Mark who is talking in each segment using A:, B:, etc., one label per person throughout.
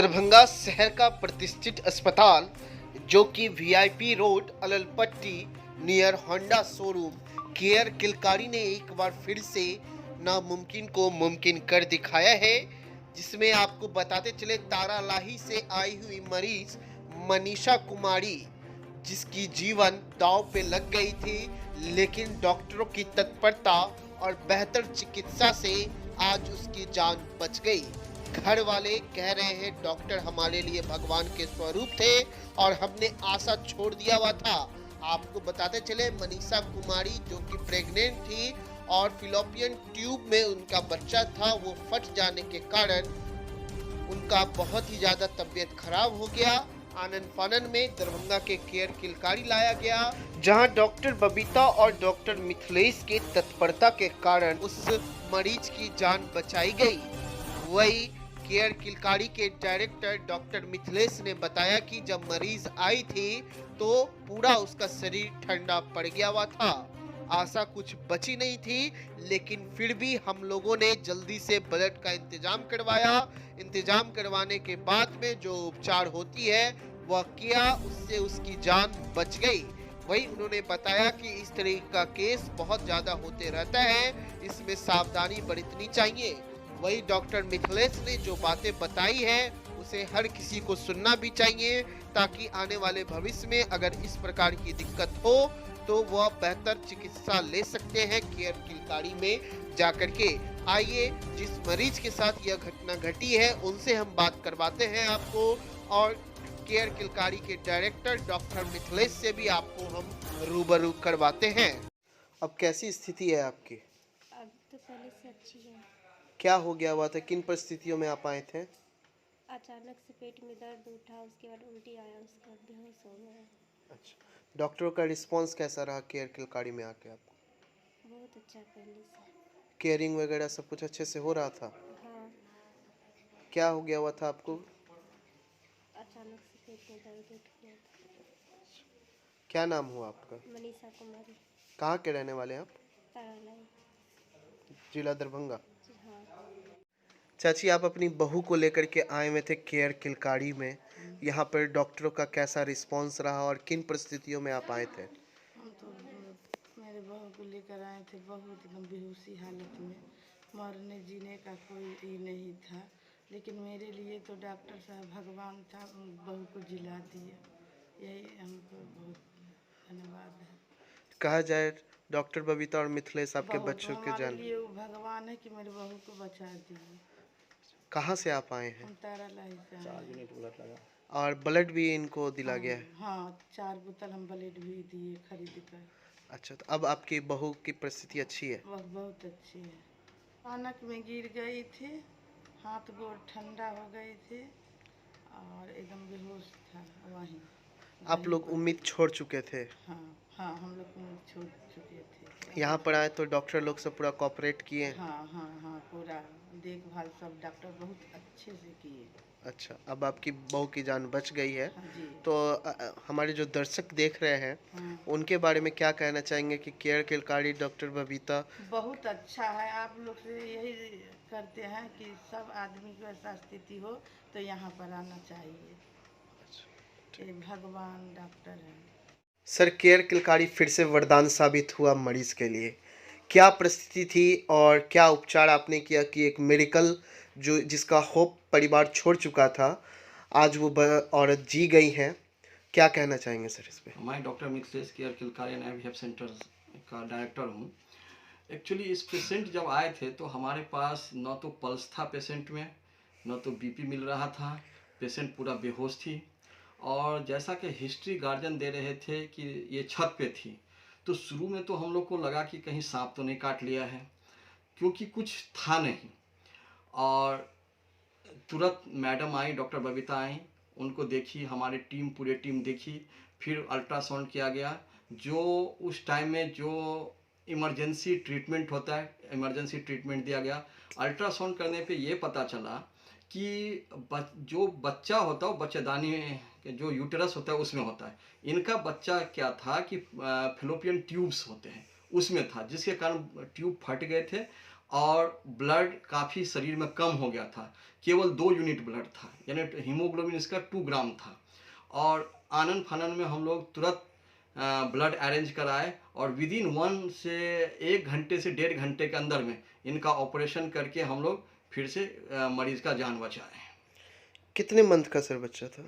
A: दरभंगा शहर का प्रतिष्ठित अस्पताल जो कि VIP road Allalpatti near Honda showroom care किलकारी ने एक बार फिर से नामुमकिन को मुमकिन कर दिखाया है, जिसमें आपको बताते चले तारालाही से आई हुई मरीज मनीषा कुमारी, जिसकी जीवन दांव पे लग गई थी, लेकिन डॉक्टरों की तत्परता और बेहतर चिकित्सा से आज उसकी जान बच गई। घर वाले कह रहे हैं डॉक्टर हमारे लिए भगवान के स्वरूप थे और हमने आशा छोड़ दिया हुआ था। आपको बताते चले मनीषा कुमारी जो कि प्रेग्नेंट थी और फिलोपियन ट्यूब में उनका बच्चा था, वो फट जाने के कारण उनका बहुत ही ज्यादा तबीयत खराब हो गया। आनंद फानन में दरभंगा के केयर किलकारी लाया गया, जहां डॉक्टर बबीता और डॉक्टर मिथिलेश के तत्परता के कारण उस मरीज की जान बचाई गई। वही केयर किलकारी के डायरेक्टर डॉक्टर मिथिलेश ने बताया कि जब मरीज आई थी तो पूरा उसका शरीर ठंडा पड़ गया हुआ था, आशा कुछ बची नहीं थी, लेकिन फिर भी हम लोगों ने जल्दी से ब्लड का इंतजाम करवाया। इंतजाम करवाने के बाद में जो उपचार होती है वह किया, उससे उसकी जान बच गई। वही उन्होंने बताया कि इस तरह का केस बहुत ज्यादा होते रहता है, इसमें सावधानी बरतनी चाहिए। वही डॉक्टर मिथिलेश ने जो बातें बताई है उसे हर किसी को सुनना भी चाहिए, ताकि आने वाले भविष्य में अगर इस प्रकार की दिक्कत हो तो वह बेहतर चिकित्सा ले सकते हैं केयर किलकारी में जाकर के। आइए जिस मरीज के साथ यह घटना घटी है उनसे हम बात करवाते हैं आपको, और केयर किलकारी के डायरेक्टर डॉक्टर मिथिलेश से भी आपको हम रूबरू करवाते हैं। अब कैसी स्थिति है आपकी?
B: अब तो पहले से अच्छी है।
A: क्या हो गया हुआ था, किन परिस्थितियों में आप आए थे?
B: अचानक से पेट में दर्द उठा, उसके बाद उल्टी आया, उसके बाद बेहोश हो गया।
A: अच्छा, डॉक्टरों का रिस्पांस कैसा रहा केयर किलकारी में आके आपको?
B: बहुत अच्छा है पहले से।
A: केयरिंग वगैरह सब कुछ अच्छे से हो रहा था?
B: हाँ,
A: क्या हो गया हुआ था आपको?
B: अचानक से पेट में दर्द उठ गया था।
A: क्या नाम हुआ आपका?
B: मनीषा कुमारी,
A: कहाँ के रहने वाले हैं आप?
B: तारालाई।
A: जिला दरभंगा।
B: जी हाँ।
A: चाची, आप अपनी बहू को लेकर के आए हुए थे केयर किलकारी में, यहाँ पर डॉक्टरों का कैसा रिस्पांस रहा और किन परिस्थितियों में आप आए थे?
C: हम तो मेरे बहू को लेकर आए थे, बहुत एकदम बेहोशी हालत में, मरने जीने का कोई ये नहीं था, लेकिन मेरे लिए तो डॉक्टर साहब भगवान था, बहू को जिला दिया। यही हमको बहुत धन्यवाद है।
A: कहा जाए डॉक्टर बबीता और मिथिलेश आपके
C: बहुत
A: बच्चों के
C: हमारे
A: जान।
C: लिए वो भगवान है कि मेरे बहू को बचा दिए।
A: कहाँ से आप आए हैं?
C: हम तारालाई से आए हैं।
A: और ब्लड भी इनको दिला गया है?
C: हाँ, 4 बोतल हम ब्लड भी दिए खरीद कर।
A: अच्छा, तो अब आपकी बहू की परिस्थिति अच्छी है?
C: वह बहुत अच्छी है। अचानक में गिर गई थी, हाथ गोड़ ठंडा हो गए थे और एकदम बेहोश था वहीं।
A: आप लोग उम्मीद छोड़ चुके थे?
C: हाँ हाँ, हम लोग उम्मीद छोड़ चुके थे।
A: यहाँ पर आए तो डॉक्टर लोग सब पूरा कोऑपरेट किए?
C: हाँ हाँ हाँ, पूरा देखभाल सब डॉक्टर बहुत अच्छे से किए।
A: अच्छा, अब आपकी बहू की जान बच गई है।
C: हाँ जी।
A: तो हमारे जो दर्शक देख रहे हैं
C: हाँ,
A: उनके बारे में क्या कहना चाहेंगे कि केयर किलकारी डॉक्टर बबीता?
C: बहुत अच्छा है। आप लोग से यही करते हैं कि सब आदमी को ऐसा स्थिति हो तो यहाँ पर आना चाहिए। ये भगवान डॉक्टर है।
A: सर, केयर किलकारी फिर से वरदान साबित हुआ मरीज के लिए। क्या परिस्थिति थी और क्या उपचार आपने किया कि एक मेडिकल जो जिसका होप परिवार छोड़ चुका था, आज वो औरत जी गई हैं? क्या कहना चाहेंगे सर इस पे?
D: मैं doctor Mithilesh care Kilkari and I health centre का डायरेक्टर हूँ। एक्चुअली इस पेशेंट जब आए थे तो हमारे पास न तो पल्स था पेशेंट में, न तो बीपी मिल रहा था, पेशेंट पूरा बेहोश थी, और जैसा कि हिस्ट्री गार्जियन दे रहे थे कि ये छत पे थी, तो शुरू में तो हम लोग को लगा कि कहीं सांप तो नहीं काट लिया है, क्योंकि कुछ था नहीं। और तुरंत मैडम आई, डॉक्टर बबीता आई, उनको देखी, हमारी टीम पूरी टीम देखी, फिर अल्ट्रासाउंड किया गया। जो उस टाइम में जो इमरजेंसी ट्रीटमेंट होता है, इमरजेंसी ट्रीटमेंट दिया गया। अल्ट्रासाउंड करने पे ये पता चला कि जो बच्चा होता है वो बच्चेदानी के जो यूटेरस होता है उसमें होता है। इनका बच्चा क्या था कि फेलोपियन ट्यूब्स होते हैं उसमें था, जिसके कारण ट्यूब फट गए थे और ब्लड काफ़ी शरीर में कम हो गया था, केवल 2 यूनिट ब्लड था, यानी हीमोग्लोबिन इसका 2 ग्राम था। और आनन फानन में हम लोग तुरंत ब्लड अरेंज कराए और विदिन 1 से 1 घंटे से 1.5 घंटे के अंदर में इनका ऑपरेशन करके हम लोग फिर से मरीज का जान बचाए।
A: कितने मंथ का सर बच्चा था?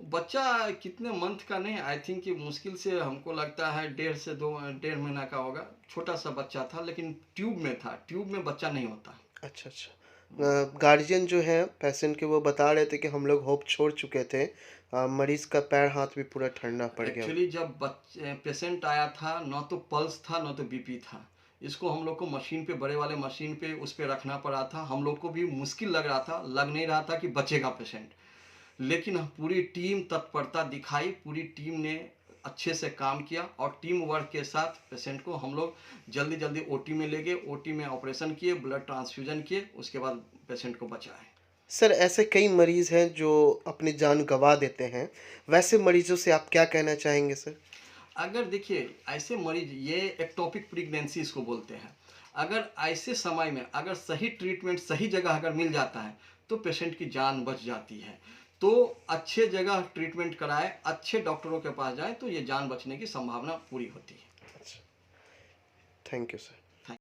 D: बच्चा कितने मंथ का नहीं, आई थिंक कि मुश्किल से हमको लगता है 1.5 महीना का होगा। छोटा सा बच्चा था, लेकिन ट्यूब में था, ट्यूब में बच्चा नहीं होता।
A: अच्छा अच्छा। गार्जियन जो है पेशेंट के, वो बता रहे थे कि हम लोग होप छोड़ चुके थे, मरीज का पैर हाथ भी पूरा ठंडा पड़ गया।
D: एक्चुअली जब पेशेंट आया था, न तो पल्स था न तो बीपी था। इसको हम लोग को मशीन पे, बड़े वाले मशीन पे उस पे रखना पड़ा था। हम लोग को भी मुश्किल लग रहा था, लग नहीं रहा था कि बचेगा पेशेंट, लेकिन पूरी टीम तत्परता दिखाई, पूरी टीम ने अच्छे से काम किया और टीम वर्क के साथ पेशेंट को हम लोग जल्दी जल्दी ओटी में ले गए, ओटी में ऑपरेशन किए, ब्लड ट्रांसफ्यूजन किए, उसके बाद पेशेंट को बचाए।
A: सर ऐसे कई मरीज हैं जो अपनी जान गंवा देते हैं, वैसे मरीजों से आप क्या कहना चाहेंगे सर?
D: अगर देखिए ऐसे मरीज, ये एक्टोपिक प्रेगनेंसी इसको बोलते हैं, अगर ऐसे समय में अगर सही ट्रीटमेंट सही जगह अगर मिल जाता है तो पेशेंट की जान बच जाती है। तो अच्छे जगह ट्रीटमेंट कराए, अच्छे डॉक्टरों के पास जाए तो ये जान बचने की संभावना पूरी होती है।
A: Thank you sir.